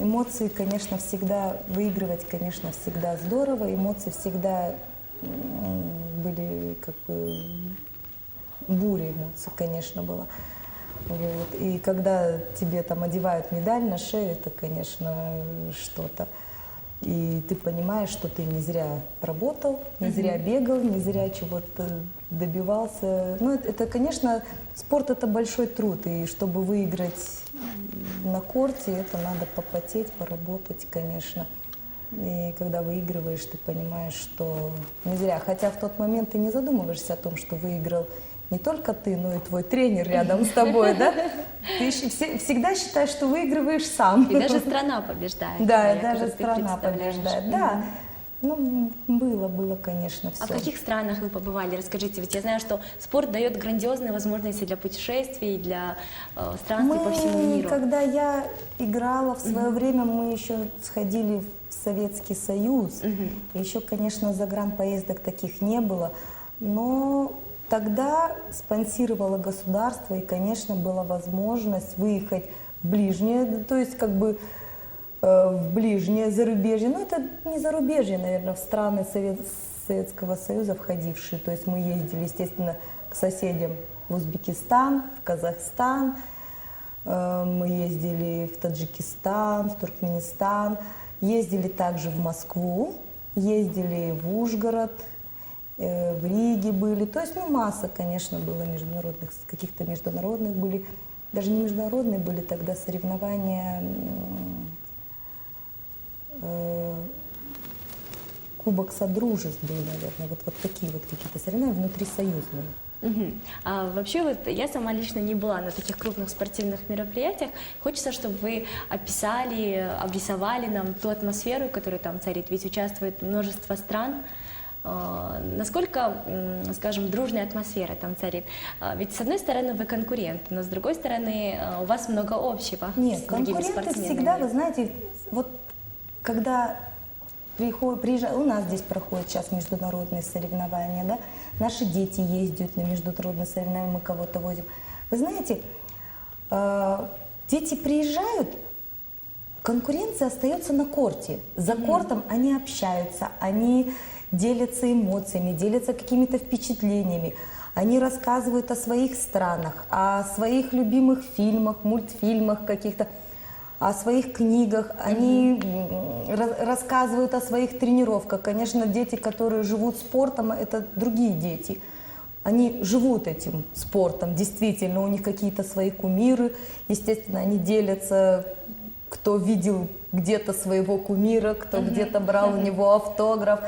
Эмоции, конечно, всегда, выигрывать, конечно, всегда здорово, эмоции всегда были, как бы, буря эмоций, конечно, была. Вот. И когда тебе там одевают медаль на шею, это, конечно, что-то. И ты понимаешь, что ты не зря работал, не зря бегал, не зря чего-то добивался. Ну, это, конечно, спорт – это большой труд. И чтобы выиграть на корте, это надо попотеть, поработать, конечно. И когда выигрываешь, ты понимаешь, что не зря. Хотя в тот момент ты не задумываешься о том, что выиграл не только ты, но и твой тренер рядом с тобой, да? Ты всегда считаешь, что выигрываешь сам. И даже страна побеждает. Да, даже страна побеждает, да. Ну, было, конечно, все. А в каких странах вы побывали? Расскажите, ведь я знаю, что спорт дает грандиозные возможности для путешествий, для странствий по всему миру. Когда я играла в свое время, мы еще сходили в Советский Союз. Еще, конечно, загранпоездок таких не было, но тогда спонсировало государство, и, конечно, была возможность выехать в ближнее, то есть как бы в ближнее зарубежье. Но это не зарубежье, наверное, в страны Советского Союза входившие. То есть мы ездили, естественно, к соседям в Узбекистан, в Казахстан, мы ездили в Таджикистан, в Туркменистан, ездили также в Москву, ездили в Ужгород, в Риге были, то есть, ну, масса, конечно, было международных, каких-то международных были, даже не международные были тогда соревнования, Кубок Содружеств был, наверное, вот такие вот какие-то соревнования внутрисоюзные. Мгм. А вообще вот я сама лично не была на таких крупных спортивных мероприятиях. Хочется, чтобы вы описали, обрисовали нам ту атмосферу, которая там царит. Ведь участвует множество стран. Насколько, скажем, дружная атмосфера там царит? Ведь с одной стороны вы конкуренты, но с другой стороны у вас много общего Нет, с другими конкуренты спортсменами. всегда, вы знаете, вот когда приезжают, у нас здесь проходят сейчас международные соревнования, да, наши дети ездят на международные соревнования, мы кого-то возим. Вы знаете, дети приезжают, конкуренция остается на корте. За кортом они общаются, они делятся эмоциями, делятся какими-то впечатлениями. Они рассказывают о своих странах, о своих любимых фильмах, мультфильмах каких-то, о своих книгах. Они рассказывают о своих тренировках. Конечно, дети, которые живут спортом, это другие дети. Они живут этим спортом, действительно, у них какие-то свои кумиры. Естественно, они делятся, кто видел где-то своего кумира, кто где-то брал у него автограф.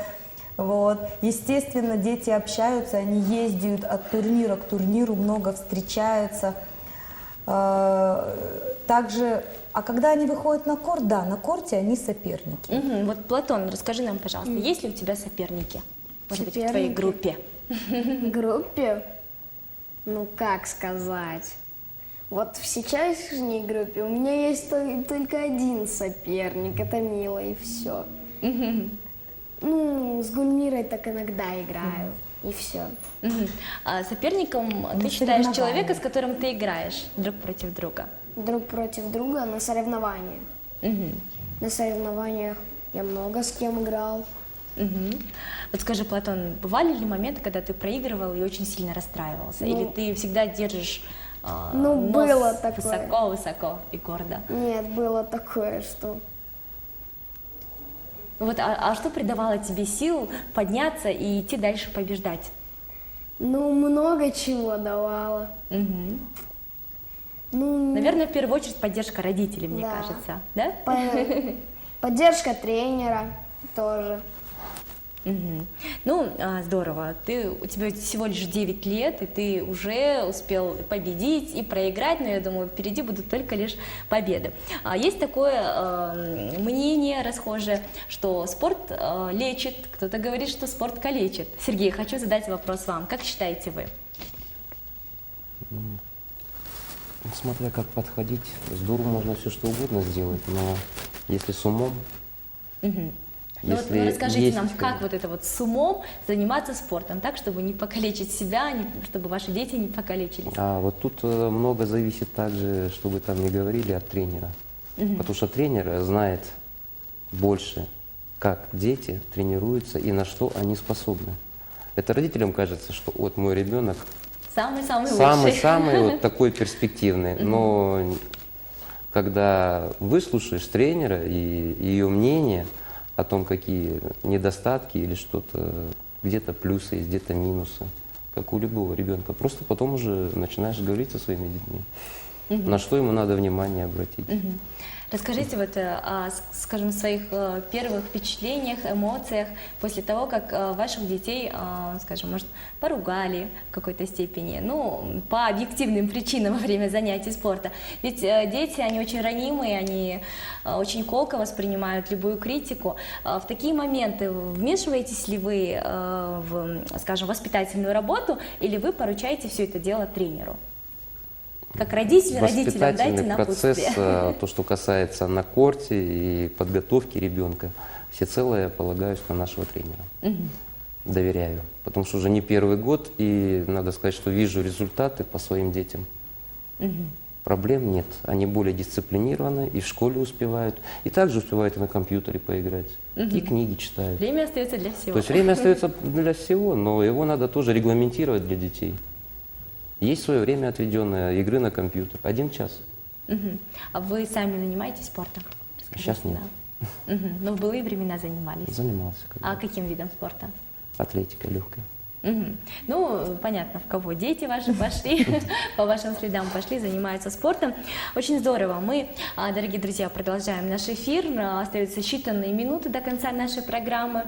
Вот. Естественно, дети общаются, они ездят от турнира к турниру, много встречаются. Также, а когда они выходят на корт, да, на корте они соперники. Вот, Платон, расскажи нам, пожалуйста, есть ли у тебя соперники? Может быть, в твоей группе? Группе? Ну, как сказать? Вот в сейчасшней группе у меня есть только один соперник, это Мила, и все. Ну, с Гульмирой так иногда играю, и все. А соперником ты считаешь человека, с которым ты играешь друг против друга? Друг против друга на соревнованиях. На соревнованиях я много с кем играл. Вот скажи, Платон, бывали ли моменты, когда ты проигрывал и очень сильно расстраивался? Ну, или ты всегда держишь ну, нос было такое. высоко-высоко и гордо? Нет, было такое, что... Вот, а что придавало тебе сил подняться и идти дальше побеждать? Ну, много чего давало. Ну, наверное, в первую очередь поддержка родителей, мне кажется, да? Поддержка тренера тоже. Ну, здорово. У тебя всего лишь 9 лет, и ты уже успел победить и проиграть, но я думаю, впереди будут только лишь победы. Есть такое мнение расхожее, что спорт лечит, кто-то говорит, что спорт калечит. Сергей, хочу задать вопрос вам. Как считаете вы? Смотря как подходить, с дуру можно все что угодно сделать, но если с умом... Ну, вот, расскажите нам, как вот это вот с умом заниматься спортом, так, чтобы не покалечить себя, чтобы ваши дети не покалечились? А вот тут много зависит также, что вы там не говорили, от тренера. Потому что тренер знает больше, как дети тренируются и на что они способны. Это родителям кажется, что вот мой ребенок самый-самый вот такой перспективный. Но когда выслушаешь тренера и ее мнение о том, какие недостатки или что-то, где-то плюсы есть, где-то минусы, как у любого ребенка. Просто потом уже начинаешь говорить со своими детьми, на что ему надо внимание обратить. Расскажите вот о, скажем, своих первых впечатлениях, эмоциях после того, как ваших детей, скажем, может, поругали в какой-то степени, ну, по объективным причинам во время занятий спорта. Ведь дети, они очень ранимые, они очень колко воспринимают любую критику. В такие моменты вмешиваетесь ли вы в, скажем, воспитательную работу, или вы поручаете все это дело тренеру? Как родителям дайте напутствие. Процесс, то, что касается на корте и подготовки ребенка, всецело я полагаюсь на нашего тренера. Доверяю. Потому что уже не первый год, и надо сказать, что вижу результаты по своим детям. Проблем нет. Они более дисциплинированы, и в школе успевают, и также успевают и на компьютере поиграть, и книги читают. Время остается для всего. То есть время остается для всего, но его надо тоже регламентировать для детей. Есть свое время отведенное игры на компьютер. 1 час. А вы сами занимаетесь спортом? Сейчас нет. Но в былые времена занимались? Занимался. А каким видом спорта? Атлетикой легкой. Мгм. Ну, понятно, в кого дети ваши пошли, по вашим следам пошли, занимаются спортом. Очень здорово. Мы, дорогие друзья, продолжаем наш эфир. Остаются считанные минуты до конца нашей программы.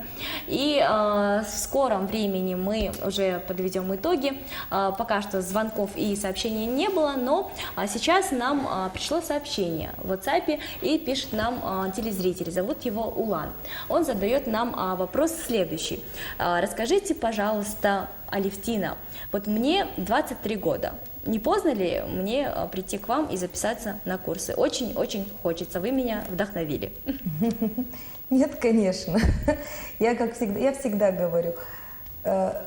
И в скором времени мы уже подведем итоги. Пока что звонков и сообщений не было, но сейчас нам пришло сообщение в WhatsApp и пишет нам телезритель. Зовут его Улан. Он задает нам вопрос следующий. Расскажите, пожалуйста, Алевтина, вот мне 23 года. Не поздно ли мне прийти к вам и записаться на курсы? Очень-очень хочется. Вы меня вдохновили. Нет, конечно. Я всегда говорю,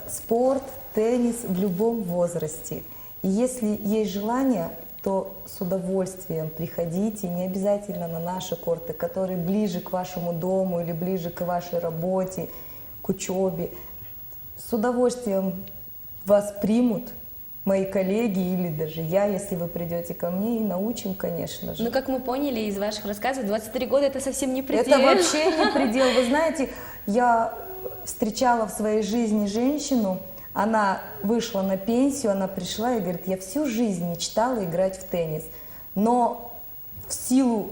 спорт, теннис в любом возрасте. И если есть желание, то с удовольствием приходите, не обязательно на наши корты, которые ближе к вашему дому или ближе к вашей работе, к учебе. С удовольствием вас примут мои коллеги или даже я, если вы придете ко мне, и научим, конечно же. Ну, как мы поняли из ваших рассказов, 23 года это совсем не предел. Это вообще не предел. Вы знаете, я встречала в своей жизни женщину, она вышла на пенсию, она пришла и говорит, я всю жизнь мечтала играть в теннис, но в силу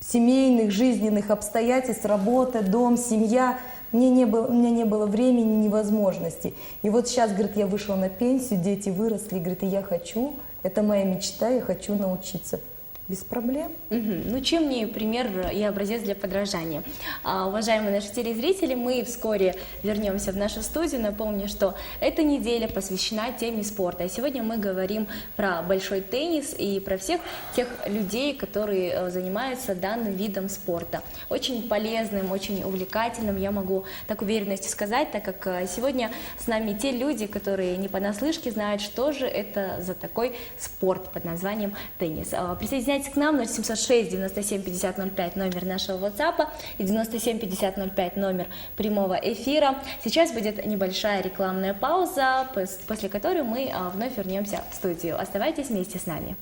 семейных, жизненных обстоятельств, работа, дом, семья, у меня не было времени, ни возможности. И вот сейчас, говорит, я вышла на пенсию, дети выросли, говорит, и я хочу, это моя мечта, я хочу научиться. Без проблем. Ну, чем не пример и образец для подражания. Уважаемые наши телезрители, мы вскоре вернемся в нашу студию. Напомню, что эта неделя посвящена теме спорта. И сегодня мы говорим про большой теннис и про всех тех людей, которые занимаются данным видом спорта. Очень полезным, очень увлекательным, я могу так уверенностью сказать, так как сегодня с нами те люди, которые не понаслышке знают, что же это за такой спорт под названием теннис. Присоединяйтесь к нам 0706 97 50 05 номер нашего WhatsApp и 97 50 05 номер прямого эфира. Сейчас будет небольшая рекламная пауза, после которой мы вновь вернемся в студию. Оставайтесь вместе с нами.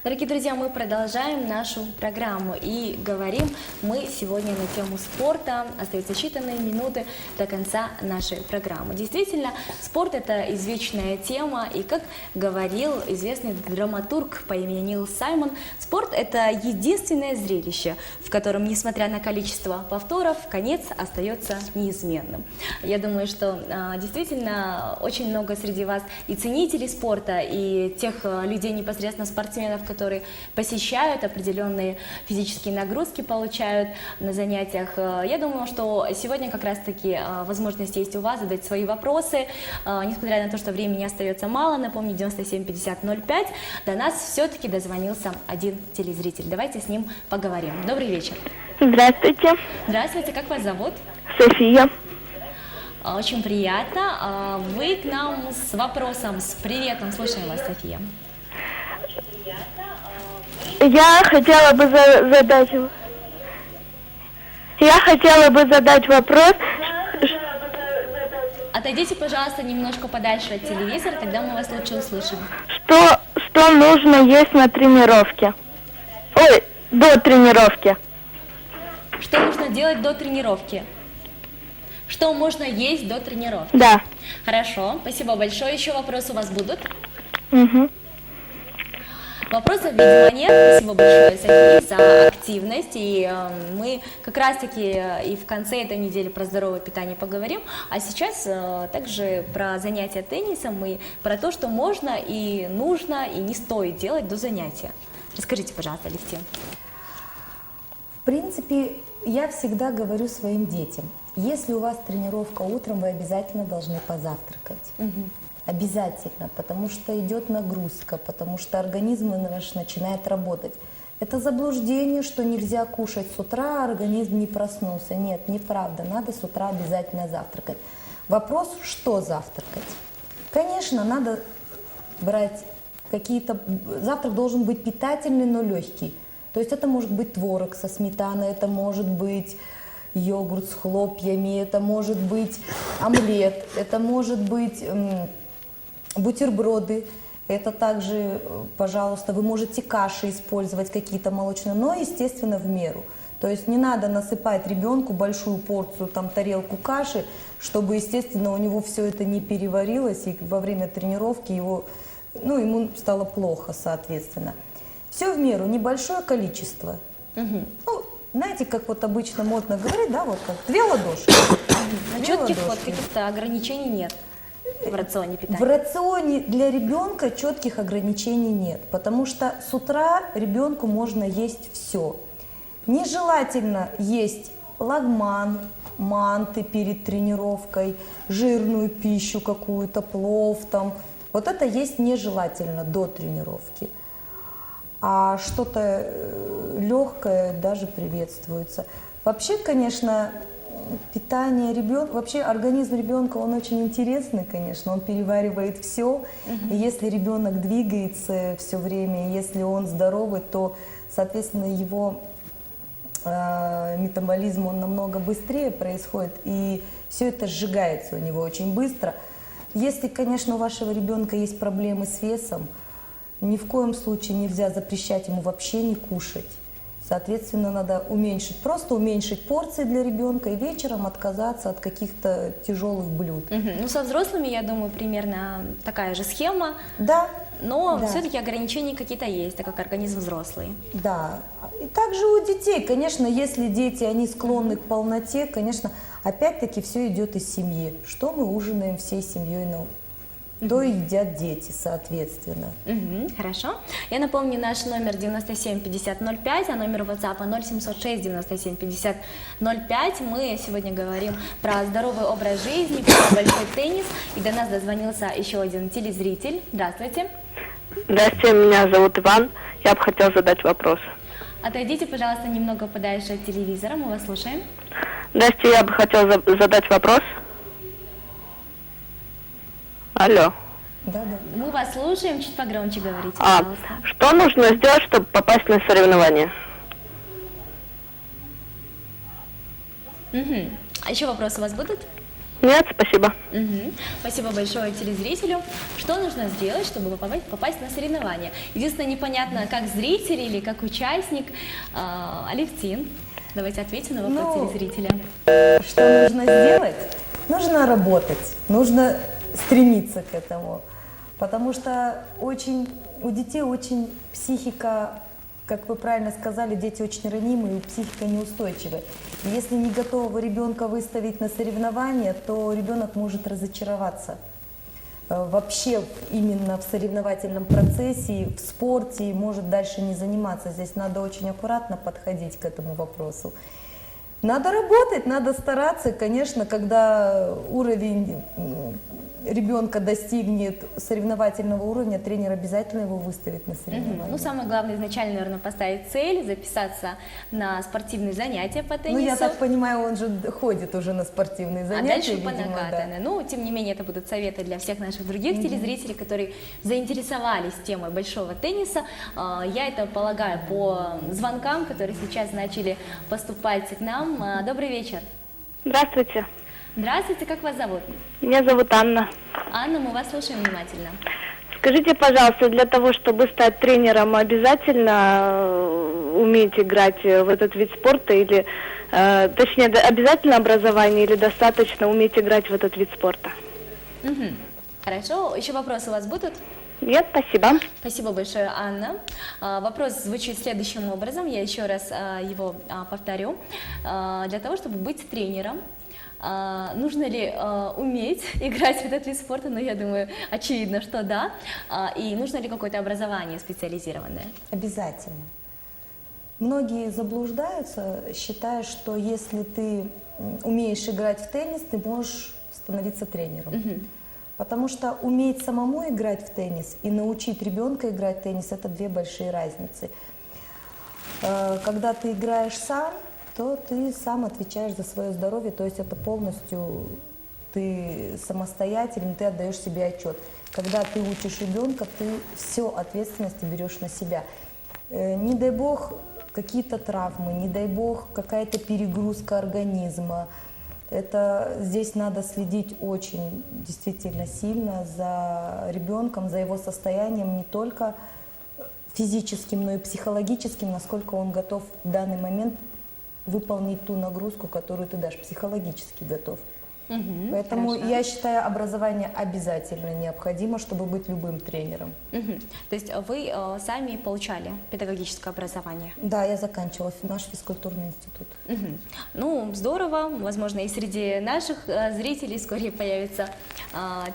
Дорогие друзья, мы продолжаем нашу программу и говорим мы сегодня на тему спорта. Остаются считанные минуты до конца нашей программы. Действительно, спорт – это извечная тема, и, как говорил известный драматург по имени Нил Саймон, спорт – это единственное зрелище, в котором, несмотря на количество повторов, конец остается неизменным. Я думаю, что действительно очень много среди вас и ценителей спорта, и тех людей, непосредственно спортсменов, которые посещают определенные физические нагрузки, получают на занятиях. Я думаю, что сегодня как раз-таки возможность есть у вас задать свои вопросы. Несмотря на то, что времени остается мало, напомню, 97 50 05, до нас все-таки дозвонился один телезритель. Давайте с ним поговорим. Добрый вечер. Здравствуйте. Здравствуйте, как вас зовут? София. Очень приятно. Вы к нам с вопросом, с приветом. Слушаем вас, София. Я хотела бы задать вопрос. Отойдите, пожалуйста, немножко подальше от телевизора, тогда мы вас лучше услышим. Что нужно есть на тренировке? До тренировки. Что нужно делать до тренировки? Что можно есть до тренировки? Да. Хорошо, спасибо большое. Еще вопросы у вас будут? Угу. Вопросов, видимо, нет. Спасибо большое, София, за активность. И мы как раз-таки и в конце этой недели про здоровое питание поговорим. А сейчас также про занятия теннисом и про то, что можно и нужно и не стоит делать до занятия. Расскажите, пожалуйста, Алевтина. В принципе, я всегда говорю своим детям, если у вас тренировка утром, вы обязательно должны позавтракать. Обязательно, потому что идет нагрузка, потому что организм наш начинает работать. Это заблуждение, что нельзя кушать с утра, организм не проснулся. Нет, неправда, надо с утра обязательно завтракать. Вопрос, что завтракать? Конечно, надо брать какие-то... Завтрак должен быть питательный, но легкий. То есть это может быть творог со сметаной, это может быть йогурт с хлопьями, это может быть омлет, это может быть... бутерброды, это также, пожалуйста, вы можете каши использовать какие-то молочные, но, естественно, в меру. То есть не надо насыпать ребенку большую порцию, там, тарелку каши, чтобы, естественно, у него все это не переварилось, и во время тренировки ему стало плохо, соответственно. Все в меру, небольшое количество. Ну, знаете, как вот обычно модно говорить, да, вот как 2 ладошки. Четких вот каких-то ограничений нет в рационе питания. В рационе для ребенка четких ограничений нет, потому что с утра ребенку можно есть все. Нежелательно есть лагман, манты перед тренировкой, жирную пищу какую-то, плов там. Вот это есть нежелательно до тренировки. А что-то легкое даже приветствуется. Вообще, конечно, питание ребенка, вообще организм ребенка, он очень интересный, конечно, он переваривает все. И если ребенок двигается все время, если он здоровый, то, соответственно, его метаболизм он намного быстрее происходит, и все это сжигается у него очень быстро. Если, конечно, у вашего ребенка есть проблемы с весом, ни в коем случае нельзя запрещать ему вообще не кушать. Соответственно, надо просто уменьшить порции для ребенка и вечером отказаться от каких-то тяжелых блюд. Ну, со взрослыми, я думаю, примерно такая же схема. Да. Но да. все-таки ограничения какие-то есть, так как организм взрослый. Да. И также у детей, конечно, если дети, они склонны к полноте, конечно, опять-таки все идет из семьи. Что мы ужинаем всей семьей, то и едят дети, соответственно. Хорошо. Я напомню, наш номер 97 50 05, а номер WhatsApp 0706 97 50 05. Мы сегодня говорим про здоровый образ жизни, про большой теннис. И до нас дозвонился еще один телезритель. Здравствуйте. Здравствуйте, меня зовут Иван. Я бы хотел задать вопрос. Отойдите, пожалуйста, немного подальше от телевизора, мы вас слушаем. Здравствуйте, я бы хотел задать вопрос. Алло. Да. Мы вас слушаем, чуть погромче говорите, пожалуйста. Что нужно сделать, чтобы попасть на соревнования? А еще вопросы у вас будут? Нет, спасибо. Спасибо большое телезрителю. Что нужно сделать, чтобы попасть на соревнования? Единственное, непонятно, как зритель или как участник. Алевтин, давайте ответим на вопрос телезрителя. Что нужно сделать? Нужно работать, нужно стремиться к этому, потому что у детей очень психика, как вы правильно сказали, дети очень ранимые, психика неустойчивая. И если не готового ребенка выставить на соревнования, то ребенок может разочароваться вообще именно в соревновательном процессе, в спорте, и может дальше не заниматься. Здесь надо очень аккуратно подходить к этому вопросу. Надо работать, надо стараться. Конечно, когда уровень ребенка достигнет соревновательного уровня, тренер обязательно его выставит на соревнования. Ну, самое главное изначально, наверное, поставить цель, записаться на спортивные занятия по теннису. Ну, я так понимаю, он же ходит уже на спортивные занятия. А дальше видимо, по накатанной. Да. Ну, тем не менее, это будут советы для всех наших других телезрителей, которые заинтересовались темой большого тенниса. Я это полагаю по звонкам, которые сейчас начали поступать к нам. Добрый вечер. Здравствуйте. Здравствуйте, как вас зовут? Меня зовут Анна. Анна, мы вас слушаем внимательно. Скажите, пожалуйста, для того, чтобы стать тренером, обязательно уметь играть в этот вид спорта или, точнее, обязательно образование или достаточно уметь играть в этот вид спорта? Хорошо, еще вопросы у вас будут? Нет, спасибо. Спасибо большое, Анна. Вопрос звучит следующим образом, я еще раз его повторю. Для того, чтобы быть тренером, нужно ли уметь играть в этот вид спорта? Ну, я думаю, очевидно, что да. И нужно ли какое-то образование специализированное? Обязательно. Многие заблуждаются, считая, что если ты умеешь играть в теннис, ты можешь становиться тренером. Потому что уметь самому играть в теннис и научить ребенка играть в теннис – это две большие разницы. Когда ты играешь сам, то ты сам отвечаешь за свое здоровье, то есть это полностью ты самостоятельный, ты отдаешь себе отчет. Когда ты учишь ребенка, ты всю ответственность берешь на себя. Не дай бог какие-то травмы, не дай бог какая-то перегрузка организма. Здесь надо следить очень действительно сильно за ребенком, за его состоянием, не только физическим, но и психологическим, насколько он готов в данный момент выполнить ту нагрузку, которую ты дашь, психологически готов. Поэтому хорошо. я считаю, образование обязательно необходимо, чтобы быть любым тренером. То есть вы сами получали педагогическое образование? Да, я заканчивала наш физкультурный институт. Ну, здорово. Возможно, и среди наших зрителей вскоре появятся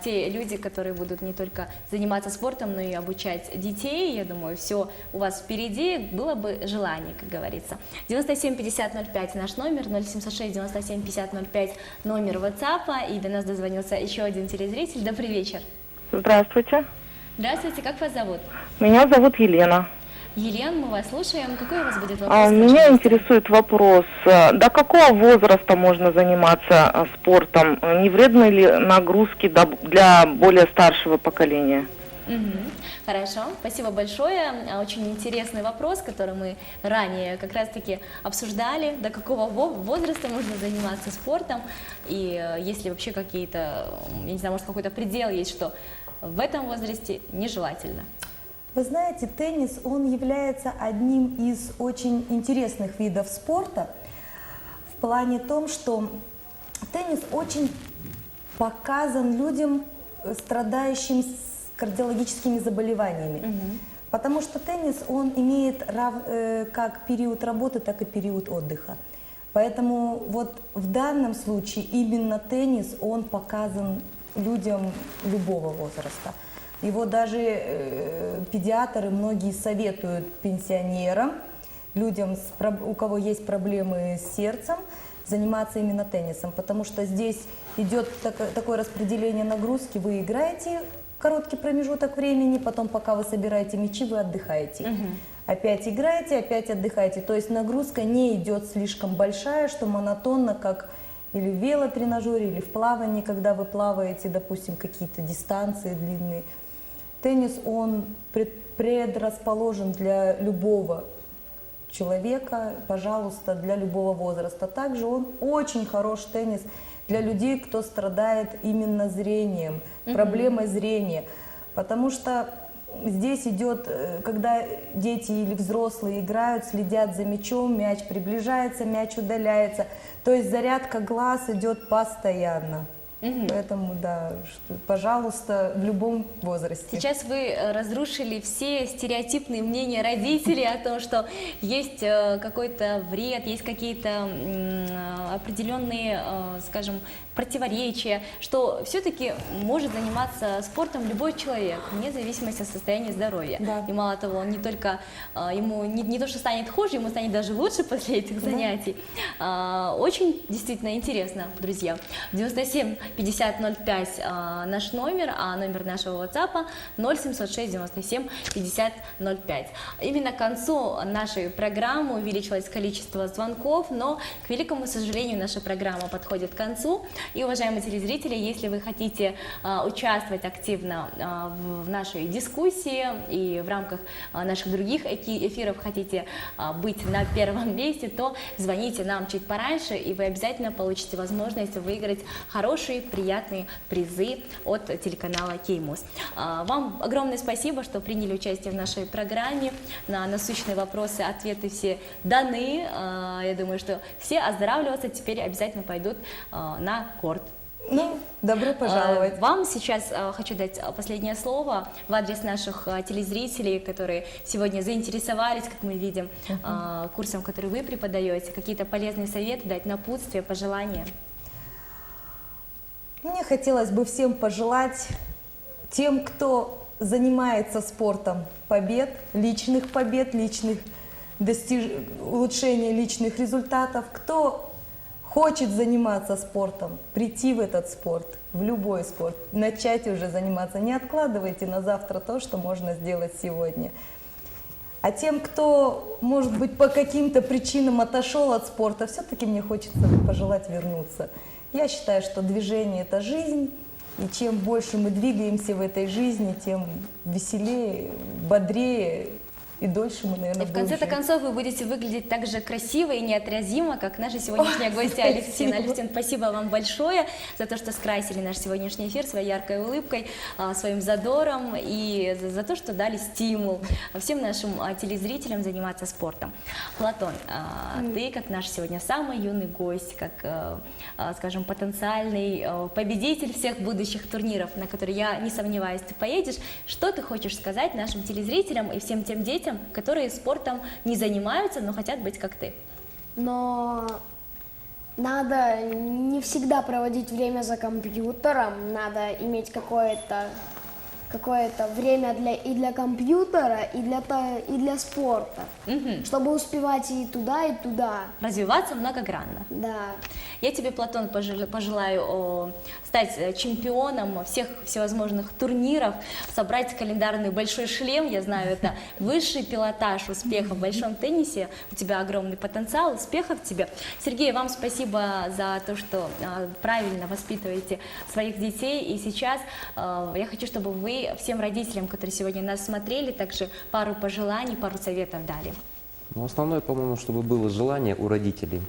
те люди, которые будут не только заниматься спортом, но и обучать детей. Я думаю, все у вас впереди, было бы желание, как говорится. 97 50 05 наш номер, 0706 97 50 05 номер WhatsApp. И до нас дозвонился еще один телезритель. Добрый вечер. Здравствуйте. Здравствуйте, как вас зовут? Меня зовут Елена. Елена, мы вас слушаем. Какой у вас будет вопрос? Меня интересует вопрос, до какого возраста можно заниматься спортом? Не вредны ли нагрузки для более старшего поколения? Хорошо, спасибо большое. Очень интересный вопрос, который мы ранее как раз-таки обсуждали. До какого возраста можно заниматься спортом? И есть ли вообще какие-то, я не знаю, может какой-то предел есть, что в этом возрасте нежелательно? Вы знаете, теннис, он является одним из очень интересных видов спорта в плане том, что теннис очень показан людям, страдающим кардиологическими заболеваниями. Потому что теннис, он имеет как период работы, так и период отдыха. Поэтому вот в данном случае именно теннис, он показан людям любого возраста. Его даже педиатры многие советуют пенсионерам, людям, у кого есть проблемы с сердцем, заниматься именно теннисом. Потому что здесь идет такое распределение нагрузки, вы играете короткий промежуток времени, потом, пока вы собираете мячи, вы отдыхаете. Опять играете, опять отдыхаете. То есть нагрузка не идет слишком большая, что монотонно, как или в велотренажере, или в плавании, когда вы плаваете, допустим, какие-то дистанции длинные. Теннис, он предрасположен для любого человека, пожалуйста, для любого возраста. Также он очень хорош, теннис, для людей, кто страдает именно зрением, проблемой зрения. Потому что здесь идет, когда дети или взрослые играют, следят за мячом, мяч приближается, мяч удаляется. То есть зарядка глаз идет постоянно. Поэтому, да, пожалуйста, в любом возрасте. Сейчас вы разрушили все стереотипные мнения родителей о том, что есть какой-то вред, есть какие-то определенные, скажем, противоречия, что все-таки может заниматься спортом любой человек, вне зависимости от состояния здоровья. Да. И мало того, он не только, ему не то, что станет хуже, ему станет даже лучше после этих занятий. Очень действительно интересно, друзья. 97 50 05 наш номер, а номер нашего WhatsApp 0706 97 50 05. Именно к концу нашей программы увеличилось количество звонков, но, к великому сожалению, наша программа подходит к концу. И, уважаемые телезрители, если вы хотите участвовать активно в нашей дискуссии и в рамках наших других эфиров хотите быть на первом месте, то звоните нам чуть пораньше, и вы обязательно получите возможность выиграть хорошие, приятные призы от телеканала Кеймус. Вам огромное спасибо, что приняли участие в нашей программе. На насущные вопросы ответы все даны. Я думаю, что все оздоравливаться теперь обязательно пойдут на корт. Ну, добро пожаловать. Вам сейчас хочу дать последнее слово в адрес наших телезрителей, которые сегодня заинтересовались, как мы видим, курсом, который вы преподаете. Какие-то полезные советы дать, напутствие, пожелания? Мне хотелось бы всем пожелать, тем, кто занимается спортом, побед, личных улучшения личных результатов, кто хочет заниматься спортом, прийти в этот спорт, в любой спорт, начать уже заниматься. Не откладывайте на завтра то, что можно сделать сегодня. А тем, кто, может быть, по каким-то причинам отошел от спорта, все-таки мне хочется пожелать вернуться. Я считаю, что движение – это жизнь, и чем больше мы двигаемся в этой жизни, тем веселее, бодрее и дольше мы, наверное, И в конце-то концов вы будете выглядеть так же красиво и неотразимо, как наша сегодняшняя гостья Алевтина. Алевтина, спасибо вам большое за то, что скрасили наш сегодняшний эфир своей яркой улыбкой, своим задором и за то, что дали стимул всем нашим телезрителям заниматься спортом. Платон, ты как наш сегодня самый юный гость, как, скажем, потенциальный победитель всех будущих турниров, на которые, я не сомневаюсь, ты поедешь, что ты хочешь сказать нашим телезрителям и всем тем детям, которые спортом не занимаются, но хотят быть как ты? Но надо не всегда проводить время за компьютером, надо иметь какое-то время и для компьютера, и для спорта, чтобы успевать и туда, и туда. Развиваться многогранно. Да. Я тебе, Платон, пожелаю стать чемпионом всех всевозможных турниров, собрать календарный большой шлем. Я знаю, это высший пилотаж успеха в большом теннисе. У тебя огромный потенциал, успехов тебе. Сергей, вам спасибо за то, что правильно воспитываете своих детей. И сейчас я хочу, чтобы вы всем родителям, которые сегодня нас смотрели, также пару пожеланий, пару советов дали. Ну, основное, по-моему, чтобы было желание у родителей,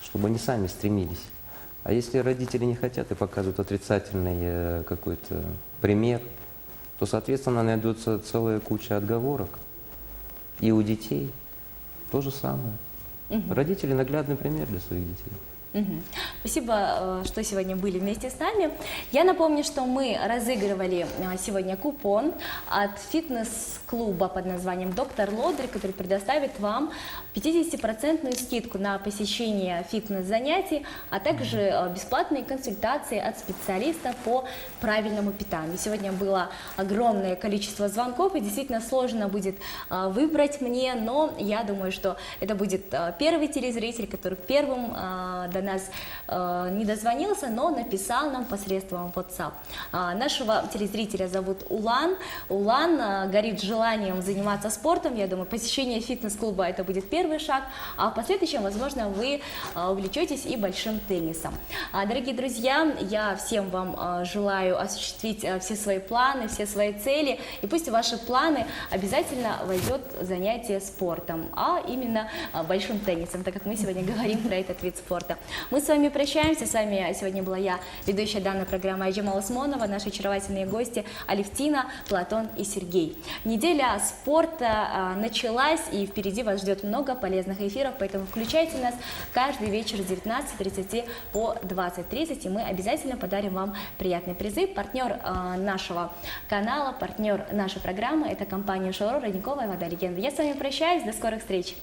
чтобы они сами стремились. А если родители не хотят и показывают отрицательный какой-то пример, то, соответственно, найдется целая куча отговорок. И у детей то же самое. Родители — наглядный пример для своих детей. Спасибо, что сегодня были вместе с нами. Я напомню, что мы разыгрывали сегодня купон от фитнес-клуба под названием «Доктор Лодырь», который предоставит вам 50% скидку на посещение фитнес-занятий, а также бесплатные консультации от специалиста по правильному питанию. Сегодня было огромное количество звонков, и действительно сложно будет выбрать мне, но я думаю, что это будет первый телезритель, который первым до нас не дозвонился, но написал нам посредством WhatsApp. Нашего телезрителя зовут Улан. Улан горит желанием заниматься спортом. Я думаю, посещение фитнес-клуба — это будет первый шаг, а в последующем, возможно, вы увлечетесь и большим теннисом. Дорогие друзья, я всем вам желаю осуществить все свои планы, все свои цели, и пусть в ваши планы обязательно войдет занятие спортом, а именно большим теннисом, так как мы сегодня говорим про этот вид спорта. Мы с вами прощаемся. С вами сегодня была я, ведущая данной программы Айджамал Осмонова, наши очаровательные гости Алевтина, Платон и Сергей. Неделя спорта началась, и впереди вас ждет много полезных эфиров, поэтому включайте нас каждый вечер с 19:30 по 20:30, и мы обязательно подарим вам приятные призы. Партнер нашего канала, партнер нашей программы — это компания Шоро, родниковая вода легенда. Я с вами прощаюсь, до скорых встреч!